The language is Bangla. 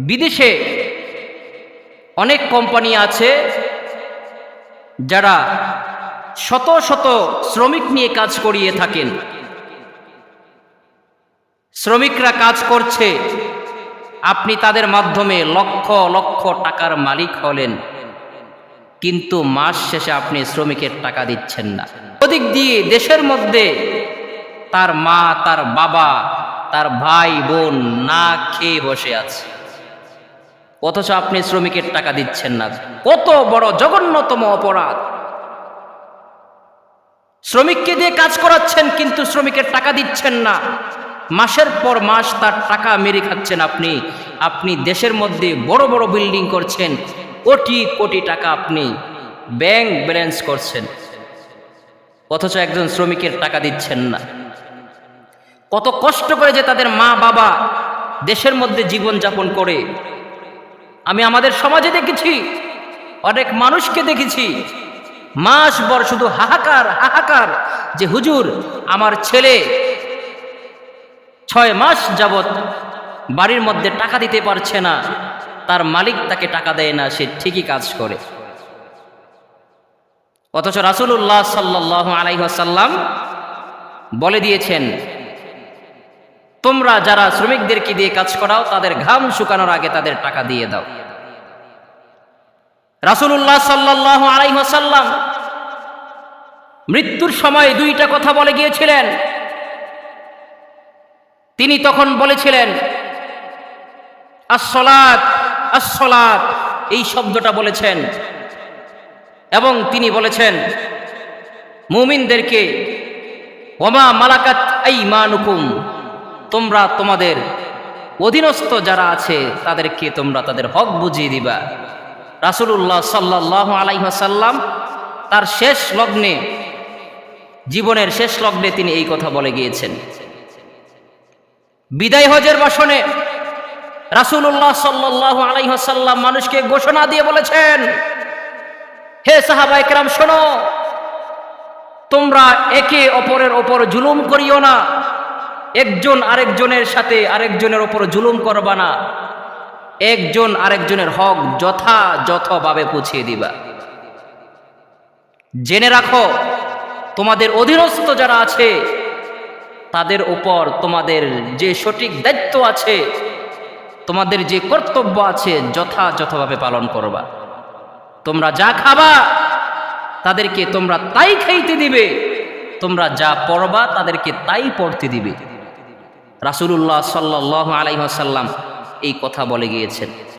বিদেশে অনেক কোম্পানি আছে যারা শত শত শ্রমিক নিয়ে কাজ করিয়ে থাকেন। শ্রমিকরা কাজ করছে, আপনি তাদের মাধ্যমে লক্ষ লক্ষ টাকার মালিক হলেন, কিন্তু মাস শেষে আপনি শ্রমিকের টাকা দিচ্ছেন না। ওদিক দিয়ে দেশের মধ্যে তার মা, তার বাবা, তার ভাই বোন না খেয়ে বসে আছে, অথচ আপনি শ্রমিকের টাকা দিচ্ছেন না। কত বড় জঘন্যতম অপরাধ! শ্রমিককে দিয়ে কাজ করাচ্ছেন কিন্তু শ্রমিকের টাকা দিচ্ছেন না, মাসের পর মাস তার টাকা মেরে খাচ্ছেন। আপনি দেশের মধ্যে বড় বড় বিল্ডিং করছেন, কোটি কোটি টাকা আপনি ব্যাংক ব্যালেন্স করছেন, অথচ একজন শ্রমিকের টাকা দিচ্ছেন না। কত কষ্ট করে যে তাদের মা বাবা দেশের মধ্যে জীবন যাপন করে। আমি আমাদের সমাজে দেখেছি, অনেক মানুষকে দেখেছি, মাসভর শুধু হাহাকার হাহাকার যে হুজুর আমার ছেলে 6 মাস যাবত বাড়ির মধ্যে টাকা দিতে পারছে না, তার মালিক তাকে টাকা দেয় না, সে ঠিকই কাজ করে। অথচ রাসূলুল্লাহ সাল্লাল্লাহু আলাইহি ওয়াসাল্লাম বলে দিয়েছেন, তোমরা যারা শ্রমিকদেরকে দিয়ে কাজ করাও তাদের ঘাম শুকানোর আগে তাদের টাকা দিয়ে দাও। রাসূলুল্লাহ সাল্লাল্লাহু আলাইহি ওয়াসাল্লাম মৃত্যুর সময় 2টা কথা বলে গিয়েছিলেন। তিনি তখন বলেছিলেন আস-সালাত আস-সালাত, এই শব্দটা বলেছেন, এবং তিনি বলেছেন মুমিনদেরকে ওমা মালাকাত আইমানুকুম, তোমরা তোমাদের অধীনস্থ যারা আছে তাদেরকে তোমরা তাদের হক বুঝিয়ে দিবা। রাসূলুল্লাহ সাল্লাল্লাহু আলাইহি ওয়াসাল্লাম তার শেষ লগ্নে, জীবনের শেষ লগ্নে তিনি এই কথা বলে গিয়েছেন। বিদায় হজের ভাষণে রাসূলুল্লাহ সাল্লাল্লাহু আলাইহি ওয়াসাল্লাম মানুষকে ঘোষণা দিয়ে বলেছেন, হে সাহাবায়ে কেরাম শোনো, তোমরা একে অপরের ওপর জুলুম করিও না, একজন আরেকজনের সাথে আরেকজনের ওপর জুলুম করবা না, একজন আরেকজনের হক যথাযথভাবে পৌঁছিয়ে দিবা। জেনে রাখো, তোমাদের অধীনস্থ যারা আছে তাদের উপর তোমাদের যে সঠিক দায়িত্ব আছে, তোমাদের যে কর্তব্য আছে, যথাযথভাবে পালন করবা। তোমরা যা খাবা তাদেরকে তোমরা তাই খাইতে দিবে, তোমরা যা পড়বা তাদেরকে তাই পড়তে দিবে। রাসূলুল্লাহ সাল্লাল্লাহু আলাইহি ওয়াসাল্লাম এই কথা বলে গিয়েছেন।